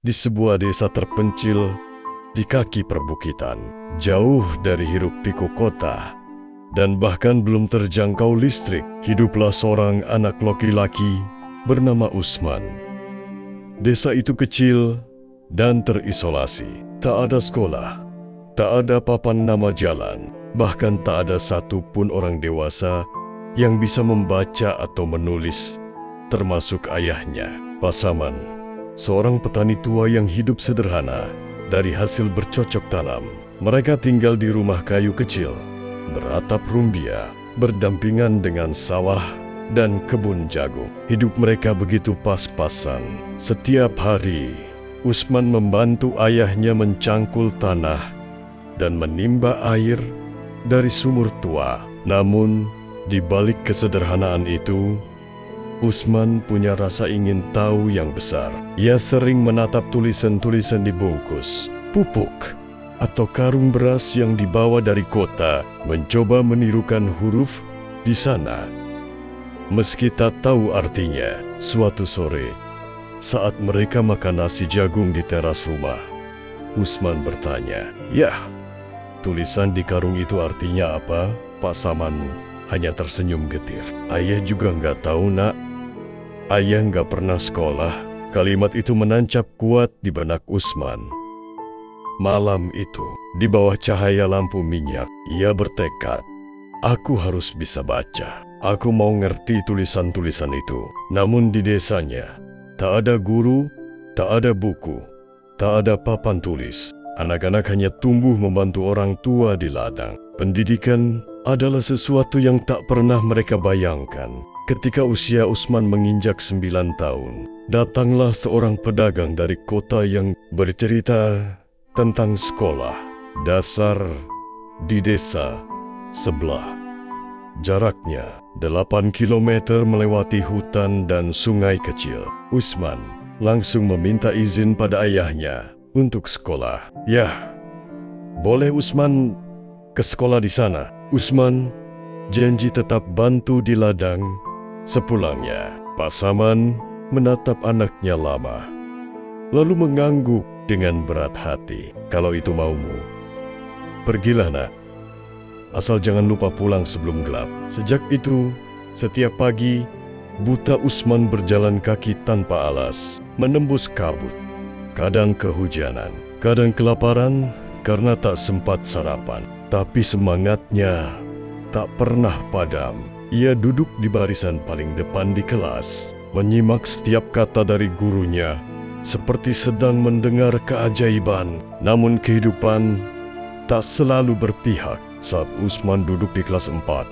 di sebuah desa terpencil di kaki perbukitan, jauh dari hiruk-pikuk kota, dan bahkan belum terjangkau listrik, hiduplah seorang anak laki-laki bernama Usman. Desa itu kecil dan terisolasi. Tak ada sekolah, tak ada papan nama jalan, bahkan tak ada satupun orang dewasa yang bisa membaca atau menulis, termasuk ayahnya, Pasaman, seorang petani tua yang hidup sederhana dari hasil bercocok tanam. Mereka tinggal di rumah kayu kecil, beratap rumbia, berdampingan dengan sawah dan kebun jagung. Hidup mereka begitu pas-pasan. Setiap hari, Usman membantu ayahnya mencangkul tanah dan menimba air dari sumur tua. Namun, di balik kesederhanaan itu, Usman punya rasa ingin tahu yang besar. Ia sering menatap tulisan-tulisan di bungkus, pupuk, atau karung beras yang dibawa dari kota, mencoba menirukan huruf di sana. Meski tak tahu artinya, suatu sore, saat mereka makan nasi jagung di teras rumah, Usman bertanya, "Yah, tulisan di karung itu artinya apa?" Pasaman hanya tersenyum getir. "Ayah juga nggak tahu, nak. Ayah nggak pernah sekolah." Kalimat itu menancap kuat di benak Usman. Malam itu, di bawah cahaya lampu minyak, ia bertekad, "Aku harus bisa baca. Aku mau ngerti tulisan-tulisan itu." Namun di desanya, tak ada guru, tak ada buku, tak ada papan tulis. Anak-anak hanya tumbuh membantu orang tua di ladang. Pendidikan adalah sesuatu yang tak pernah mereka bayangkan. Ketika usia Usman menginjak 9 tahun, datanglah seorang pedagang dari kota yang bercerita tentang sekolah dasar di desa sebelah. Jaraknya 8 kilometer melewati hutan dan sungai kecil. Usman langsung meminta izin pada ayahnya untuk sekolah. "Ya, boleh Usman ke sekolah di sana." Usman janji tetap bantu di ladang. Sepulangnya, Pasaman menatap anaknya lama, lalu mengangguk dengan berat hati. "Kalau itu maumu, pergilah nak. Asal jangan lupa pulang sebelum gelap." Sejak itu, setiap pagi, buta Usman berjalan kaki tanpa alas, menembus kabut. Kadang kehujanan, kadang kelaparan karena tak sempat sarapan. Tapi semangatnya tak pernah padam. Ia duduk di barisan paling depan di kelas, menyimak setiap kata dari gurunya, seperti sedang mendengar keajaiban. Namun kehidupan tak selalu berpihak. Saat Usman duduk di kelas 4,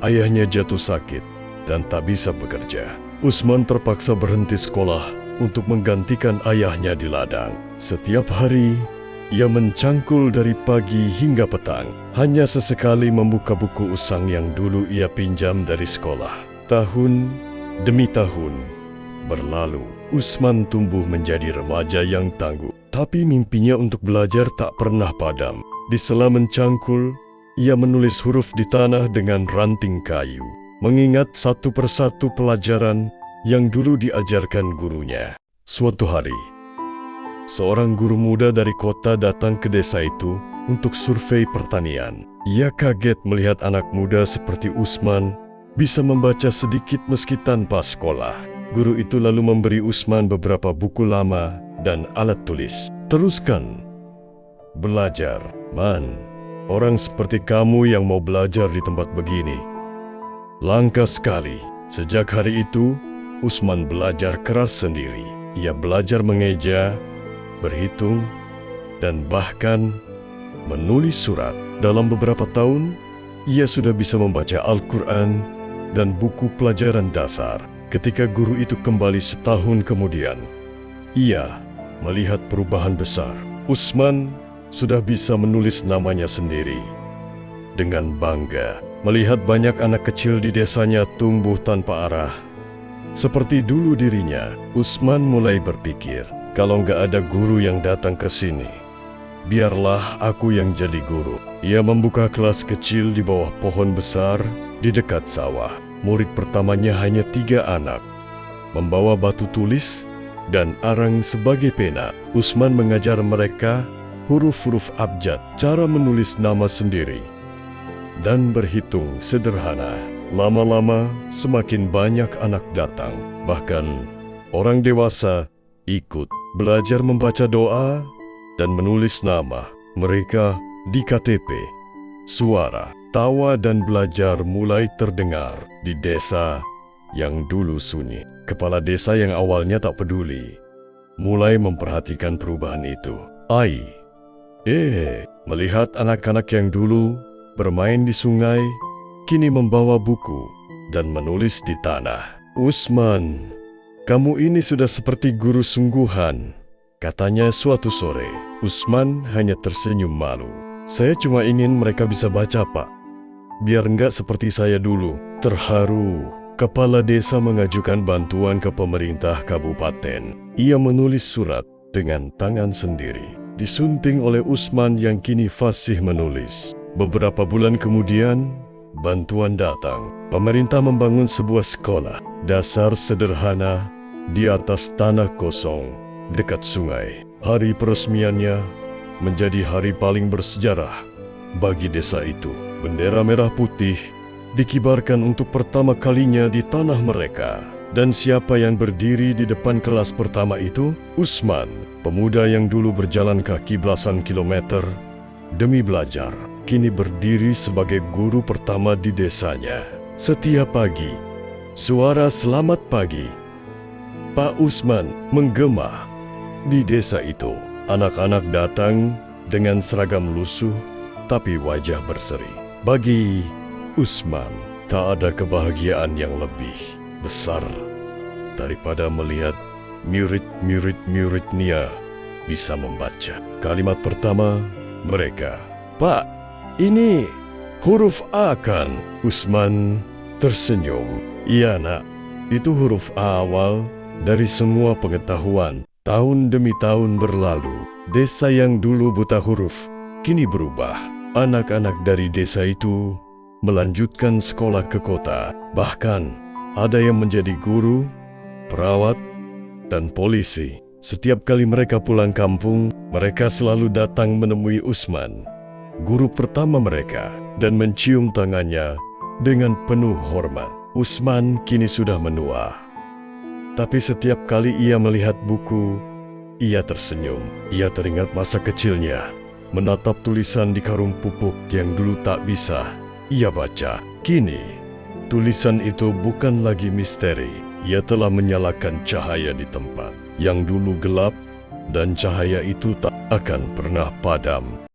ayahnya jatuh sakit dan tak bisa bekerja. Usman terpaksa berhenti sekolah untuk menggantikan ayahnya di ladang. Setiap hari, ia mencangkul dari pagi hingga petang, hanya sesekali membuka buku usang yang dulu ia pinjam dari sekolah. Tahun demi tahun berlalu, Usman tumbuh menjadi remaja yang tangguh. Tapi mimpinya untuk belajar tak pernah padam. Di sela mencangkul, ia menulis huruf di tanah dengan ranting kayu, mengingat satu persatu pelajaran yang dulu diajarkan gurunya. Suatu hari, seorang guru muda dari kota datang ke desa itu untuk survei pertanian. Ia kaget melihat anak muda seperti Usman bisa membaca sedikit meski tanpa sekolah. Guru itu lalu memberi Usman beberapa buku lama dan alat tulis. "Teruskan belajar, Man. Orang seperti kamu yang mau belajar di tempat begini langka sekali." Sejak hari itu, Usman belajar keras sendiri. Ia belajar mengeja, berhitung, dan bahkan menulis surat. Dalam beberapa tahun, ia sudah bisa membaca Al-Quran dan buku pelajaran dasar. Ketika guru itu kembali setahun kemudian, ia melihat perubahan besar. Usman sudah bisa menulis namanya sendiri. Dengan bangga, melihat banyak anak kecil di desanya tumbuh tanpa arah, seperti dulu dirinya, Usman mulai berpikir, "Kalau nggak ada guru yang datang ke sini, biarlah aku yang jadi guru." Ia membuka kelas kecil di bawah pohon besar di dekat sawah. Murid pertamanya hanya 3 anak, membawa batu tulis dan arang sebagai pena. Usman mengajar mereka huruf-huruf abjad, cara menulis nama sendiri, dan berhitung sederhana. Lama-lama semakin banyak anak datang, bahkan orang dewasa ikut belajar membaca doa dan menulis nama mereka di KTP. Suara, tawa dan belajar mulai terdengar di desa yang dulu sunyi. Kepala desa yang awalnya tak peduli mulai memperhatikan perubahan itu. Melihat anak-anak yang dulu bermain di sungai, kini membawa buku dan menulis di tanah. "Usman, kamu ini sudah seperti guru sungguhan," katanya suatu sore. Usman hanya tersenyum malu. "Saya cuma ingin mereka bisa baca, Pak. Biar enggak seperti saya dulu." Terharu, kepala desa mengajukan bantuan ke pemerintah kabupaten. Ia menulis surat dengan tangan sendiri, disunting oleh Usman yang kini fasih menulis. Beberapa bulan kemudian, bantuan datang. Pemerintah membangun sebuah sekolah dasar sederhana di atas tanah kosong dekat sungai. Hari peresmiannya menjadi hari paling bersejarah bagi desa itu. Bendera merah putih dikibarkan untuk pertama kalinya di tanah mereka. Dan siapa yang berdiri di depan kelas pertama itu? Usman, pemuda yang dulu berjalan kaki belasan kilometer demi belajar, kini berdiri sebagai guru pertama di desanya. Setiap pagi, suara "Selamat pagi, Pak Usman" menggema di desa itu. Anak-anak datang dengan seragam lusuh, tapi wajah berseri. Bagi Usman, tak ada kebahagiaan yang lebih besar daripada melihat murid-muridnya bisa membaca. Kalimat pertama mereka, "Pak, ini huruf A kan?" Usman tersenyum. "Iya nak, itu huruf A awal dari semua pengetahuan." Tahun demi tahun berlalu, desa yang dulu buta huruf kini berubah. Anak-anak dari desa itu melanjutkan sekolah ke kota. Bahkan ada yang menjadi guru, perawat, dan polisi. Setiap kali mereka pulang kampung, mereka selalu datang menemui Usman, guru pertama mereka, dan mencium tangannya dengan penuh hormat. Usman kini sudah menua, tapi setiap kali ia melihat buku, ia tersenyum. Ia teringat masa kecilnya, menatap tulisan di karung pupuk yang dulu tak bisa ia baca. Kini, tulisan itu bukan lagi misteri. Ia telah menyalakan cahaya di tempat yang dulu gelap, dan cahaya itu tak akan pernah padam.